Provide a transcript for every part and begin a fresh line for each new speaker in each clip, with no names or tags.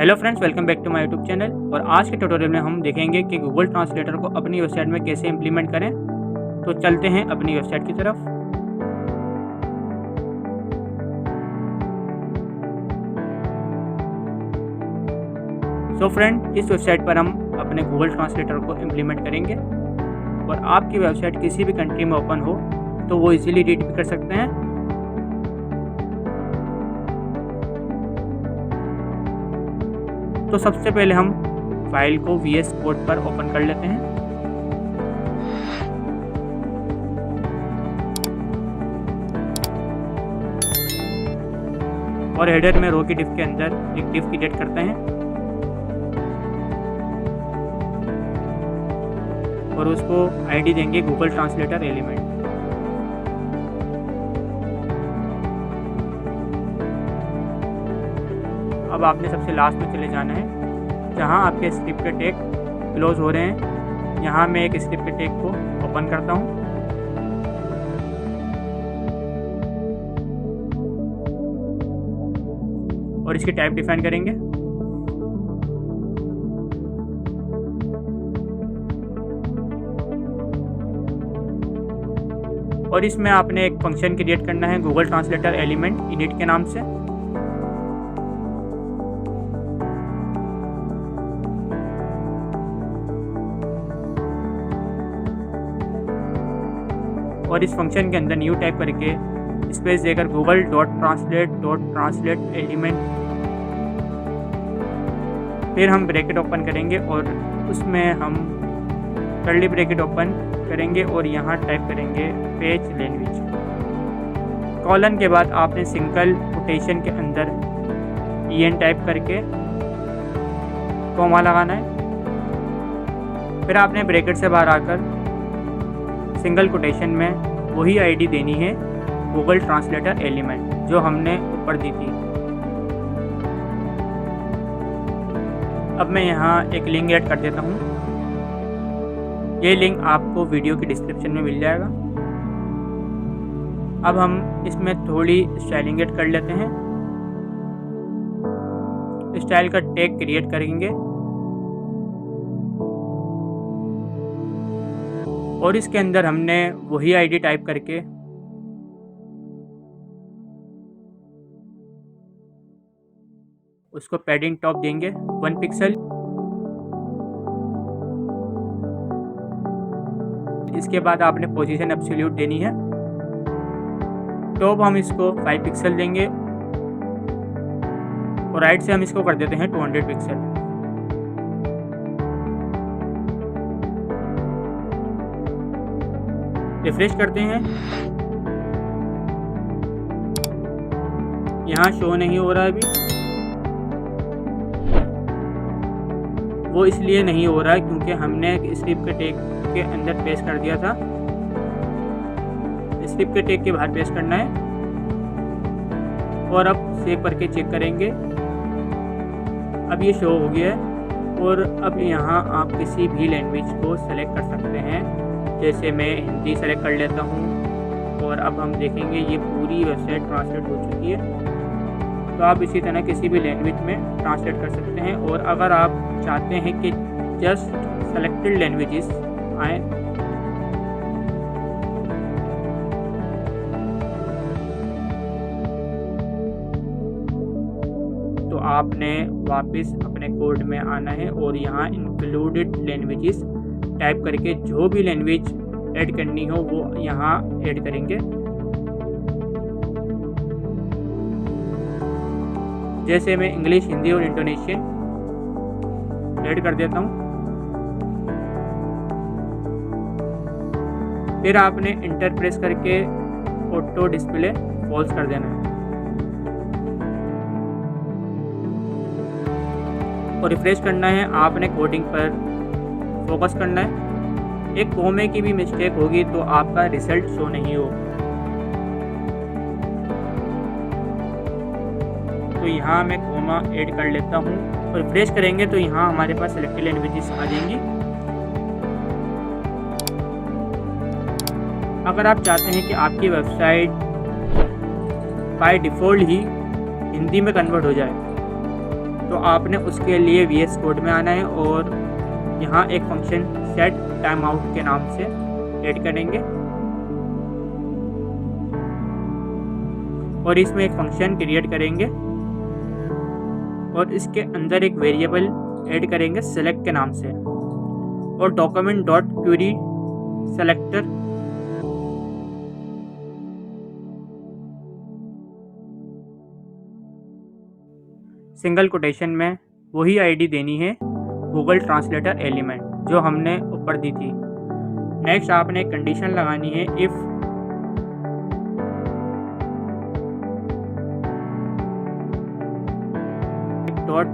Hello friends, welcome back to my YouTube channel. और आज के ट्यूटोरियल में हम देखेंगे कि गूगल ट्रांसलेटर को अपनी वेबसाइट में कैसे इम्प्लीमेंट करें। तो चलते हैं अपनी वेबसाइट की तरफ। सो फ्रेंड, इस वेबसाइट पर हम अपने गूगल ट्रांसलेटर को इम्प्लीमेंट करेंगे। और आपकी वेबसाइट किसी भी कंट्री में ओपन हो तो वो इजीली रीड भी कर सकते हैं। तो सबसे पहले हम फाइल को VS कोड पर ओपन कर लेते हैं। और हेडर में रो की डिफ के अंदर एक डिफ क्रिएट करते हैं और उसको आईडी देंगे गूगल ट्रांसलेटर एलिमेंट। अब आपने सबसे लास्ट में चले जाना है जहां आपके स्क्रिप्ट के टैग क्लोज हो रहे हैं। यहां मैं एक स्क्रिप्ट के टैग को ओपन करता हूं और इसकी टाइप डिफाइन करेंगे। और इसमें आपने एक फंक्शन क्रिएट करना है गूगल ट्रांसलेटर एलिमेंट इनिट के नाम से। और इस फंक्शन के अंदर न्यू टाइप करके स्पेस देकर गूगल डॉट ट्रांसलेट एलिमेंट, फिर हम ब्रैकेट ओपन करेंगे और उसमें हम कर्ली ब्रैकेट ओपन करेंगे और यहाँ टाइप करेंगे पेज लैंग्वेज। कॉलन के बाद आपने सिंगल कोटेशन के अंदर EN टाइप करके कॉमा लगाना है। फिर आपने ब्रैकेट से बाहर आकर सिंगल कोटेशन में वही आईडी देनी है गूगल ट्रांसलेटर एलिमेंट जो हमने ऊपर दी थी। अब मैं यहाँ एक लिंक ऐड कर देता हूँ। ये लिंक आपको वीडियो की डिस्क्रिप्शन में मिल जाएगा। अब हम इसमें थोड़ी स्टाइलिंग ऐड कर लेते हैं। स्टाइल का टैग क्रिएट करेंगे और इसके अंदर हमने वही आईडी टाइप करके उसको पैडिंग टॉप देंगे 1 पिक्सल। इसके बाद आपने पोजीशन एब्सोल्यूट देनी है। टॉप हम इसको 5 पिक्सल देंगे और राइट से हम इसको कर देते हैं 200 पिक्सल। रिफ्रेश करते हैं। यहाँ शो नहीं हो रहा है अभी। वो इसलिए नहीं हो रहा है क्योंकि हमने स्क्रिप्ट के टैग के अंदर पेस्ट कर दिया था। स्क्रिप्ट के टैग के बाहर पेस्ट करना है और अब सेव करके चेक करेंगे। अब ये शो हो गया है। और अब यहाँ आप किसी भी लैंग्वेज को सेलेक्ट कर सकते हैं। जैसे मैं हिंदी सेलेक्ट कर लेता हूँ और अब हम देखेंगे ये पूरी वेबसाइट ट्रांसलेट हो चुकी है। तो आप इसी तरह किसी भी लैंग्वेज में ट्रांसलेट कर सकते हैं। और अगर आप चाहते हैं कि जस्ट सेलेक्टेड लैंग्वेजेस आए तो आपने वापस अपने कोड में आना है और यहाँ इंक्लूडेड लैंग्वेजेस टाइप करके जो भी लैंग्वेज ऐड करनी हो वो यहाँ ऐड करेंगे। जैसे मैं इंग्लिश, हिंदी और इंडोनेशियन ऐड कर देता हूँ। फिर आपने इंटर प्रेस करके ऑटो डिस्प्ले फॉल्स कर देना है और रिफ्रेश करना है। आपने कोडिंग पर फोकस करना है। एक कोमे की भी मिस्टेक होगी तो आपका रिजल्ट शो नहीं हो। तो यहाँ मैं कोमा ऐड कर लेता हूँ और रिफ्रेश करेंगे तो यहाँ हमारे पास सेलेक्टेड लैंग्वेजेस आ जाएंगी। अगर आप चाहते हैं कि आपकी वेबसाइट बाय डिफ़ॉल्ट ही हिंदी में कन्वर्ट हो जाए तो आपने उसके लिए VS कोड में आना है और यहाँ एक फंक्शन सेट टाइम आउट के नाम से ऐड करेंगे और इसमें एक फंक्शन क्रिएट करेंगे और इसके अंदर एक वेरिएबल ऐड करेंगे सेलेक्ट के नाम से और document dot query selector single quotation में वही आईडी देनी है गूगल ट्रांसलेटर एलिमेंट जो हमने ऊपर दी थी। नेक्स्ट आपने कंडीशन लगानी है if dot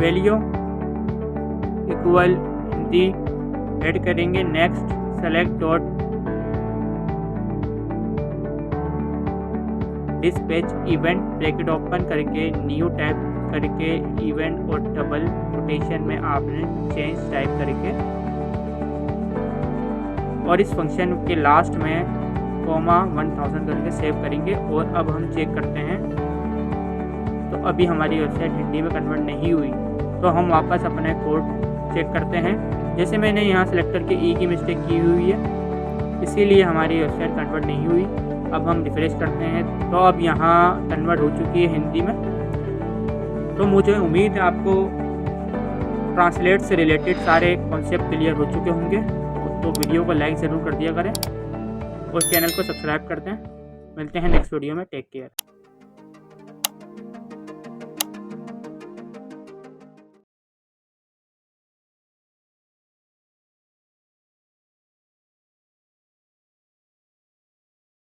value equal Hindi add करेंगे। Next select dot dispatch event bracket open करके न्यू टाइप करके इवेंट और डबल कोटेशन में आपने चेंज टाइप करके और इस फंक्शन के लास्ट में कोमा 1000 करके सेव करेंगे। और अब हम चेक करते हैं तो अभी हमारी वेबसाइट हिंदी में कन्वर्ट नहीं हुई, तो हम वापस अपने कोड चेक करते हैं। जैसे मैंने यहाँ सेलेक्टर के ई की मिस्टेक की हुई है, इसीलिए हमारी वेबसाइट कन्वर्ट नहीं हुई। अब हम रिफ्रेश करते हैं तो अब यहाँ कन्वर्ट हो चुकी है हिंदी में। तो मुझे उम्मीद है आपको ट्रांसलेट से रिलेटेड सारे कॉन्सेप्ट क्लियर हो चुके होंगे। तो वीडियो को लाइक ज़रूर कर दिया करें और चैनल को सब्सक्राइब करते हैं। मिलते हैं नेक्स्ट वीडियो में। Take care.